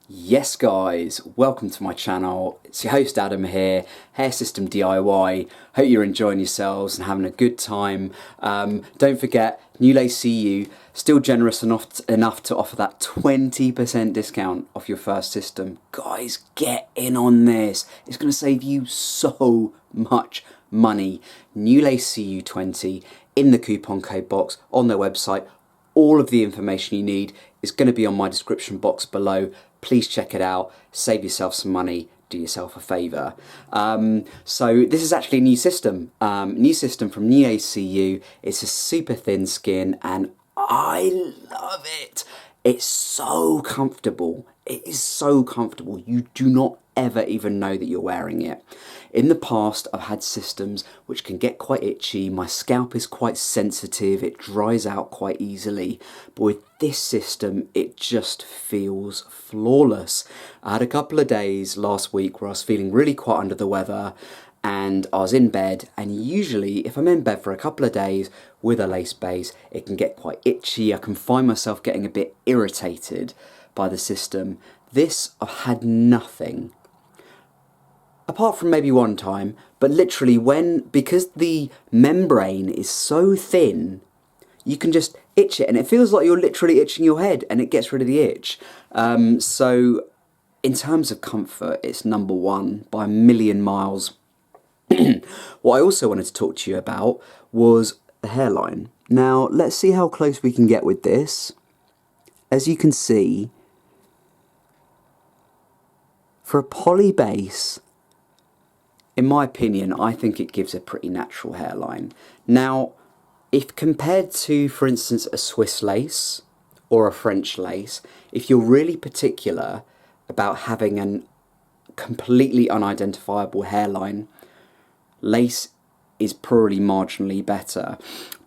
Yes guys, welcome to my channel. It's your host Adam here, Hair System DIY. Hope you're enjoying yourselves and having a good time. Don't forget, New Lace CU, still generous enough to offer that 20% discount off your first system. Guys, get in on this. It's going to save you so much money. New Lace CU 20 in the coupon code box on their website. All of the information you need is going to be on my description box below. Please check it out, save yourself some money, do yourself a favour. So this is actually a new system from New Lace CU. It's a super thin skin and I love it. It's so comfortable. It is so comfortable. You do not ever even know that you're wearing it. In the past, I've had systems which can get quite itchy. My scalp is quite sensitive. It dries out quite easily. But with this system, it just feels flawless. I had a couple of days last week where I was feeling really quite under the weather and I was in bed, and usually if I'm in bed for a couple of days with a lace base, it can get quite itchy. I can find myself getting a bit irritated by the system. This, I've had nothing. Apart from maybe one time, but literally because the membrane is so thin, you can just itch it and it feels like you're literally itching your head and it gets rid of the itch. So in terms of comfort, it's number one by a million miles. What I also wanted to talk to you about was the hairline. Now, let's see how close we can get with this. As you can see, for a poly base, in my opinion, I think it gives a pretty natural hairline. Now, if compared to, for instance, a Swiss lace or a French lace, if you're really particular about having a completely unidentifiable hairline, lace is probably marginally better.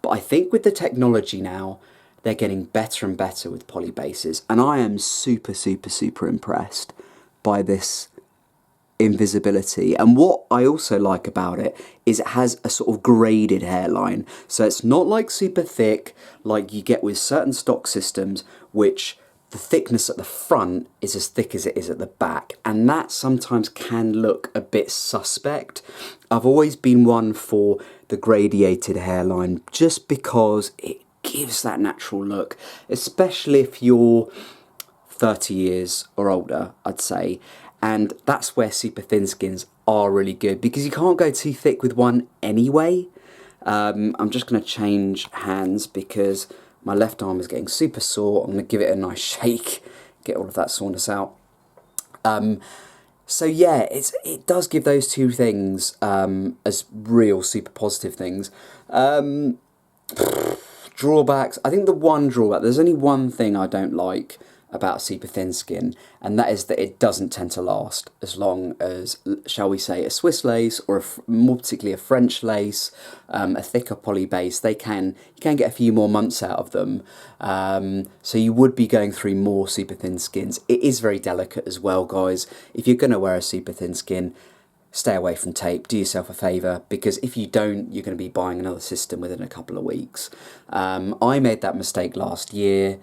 But I think with the technology now, they're getting better and better with poly bases. And I am super, super, super impressed by this invisibility. And what I also like about it is it has a sort of graded hairline. So it's not like super thick like you get with certain stock systems, which the thickness at the front is as thick as it is at the back, and that sometimes can look a bit suspect. I've always been one for the gradiated hairline just because it gives that natural look, especially if you're 30 years or older, I'd say. And that's where super thin skins are really good, because you can't go too thick with one anyway. I'm just going to change hands because my left arm is getting super sore. I'm going to give it a nice shake, get all of that soreness out. So yeah, it does give those two things as real super positive things. Drawbacks, I think the one drawback, there's only one thing I don't like about super thin skin, and that is that it doesn't tend to last as long as, shall we say, a Swiss lace or more particularly a French lace, a thicker poly base. You can get a few more months out of them, so you would be going through more super thin skins. It is very delicate as well, guys. If you're going to wear a super thin skin, stay away from tape, do yourself a favour, because if you don't, you're going to be buying another system within a couple of weeks. I made that mistake last year,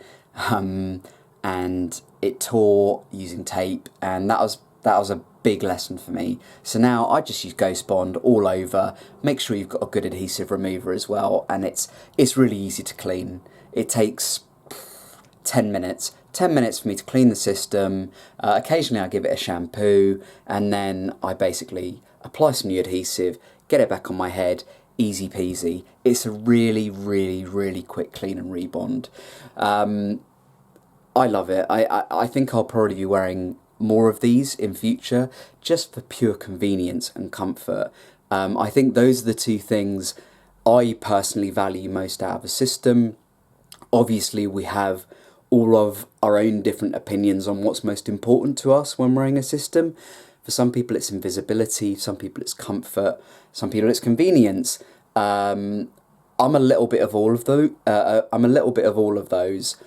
and it tore using tape, and that was a big lesson for me. So now I just use Ghost Bond all over. Make sure you've got a good adhesive remover as well, and it's really easy to clean. It takes 10 minutes for me to clean the system. Occasionally I give it a shampoo, and then I basically apply some new adhesive, get it back on my head, easy peasy. It's a really, really, really quick clean and rebond. I love it. I think I'll probably be wearing more of these in future, just for pure convenience and comfort. I think those are the two things I personally value most out of a system. Obviously, we have all of our own different opinions on what's most important to us when wearing a system. For some people it's invisibility, some people it's comfort, some people it's convenience. I'm a little bit of all of those.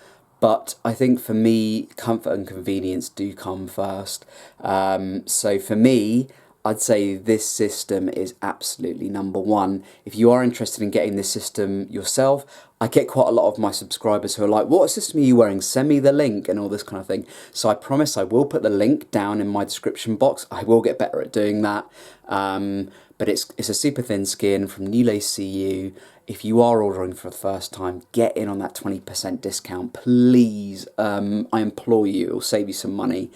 But I think for me, comfort and convenience do come first. So for me, I'd say this system is absolutely number one. If you are interested in getting this system yourself, I get quite a lot of my subscribers who are like, what system are you wearing? Send me the link and all this kind of thing. So I promise I will put the link down in my description box. I will get better at doing that. But it's a super thin skin from New Lace CU. If you are ordering for the first time, get in on that 20% discount, please. I implore you, it will save you some money.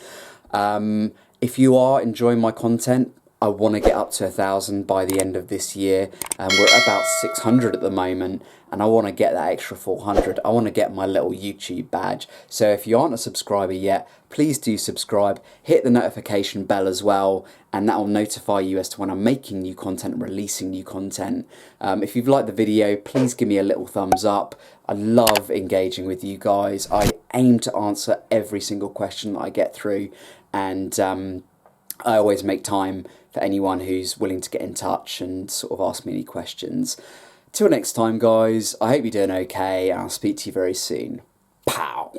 If you are enjoying my content, I want to get up to 1,000 by the end of this year. We're at about 600 at the moment, and I want to get that extra 400. I want to get my little YouTube badge. So if you aren't a subscriber yet, please do subscribe. Hit the notification bell as well, and that will notify you as to when I'm making new content and releasing new content. If you've liked the video, please give me a little thumbs up. I love engaging with you guys. I aim to answer every single question that I get through, and I always make time for anyone who's willing to get in touch and sort of ask me any questions. Till next time, guys, I hope you're doing okay, and I'll speak to you very soon. Pow!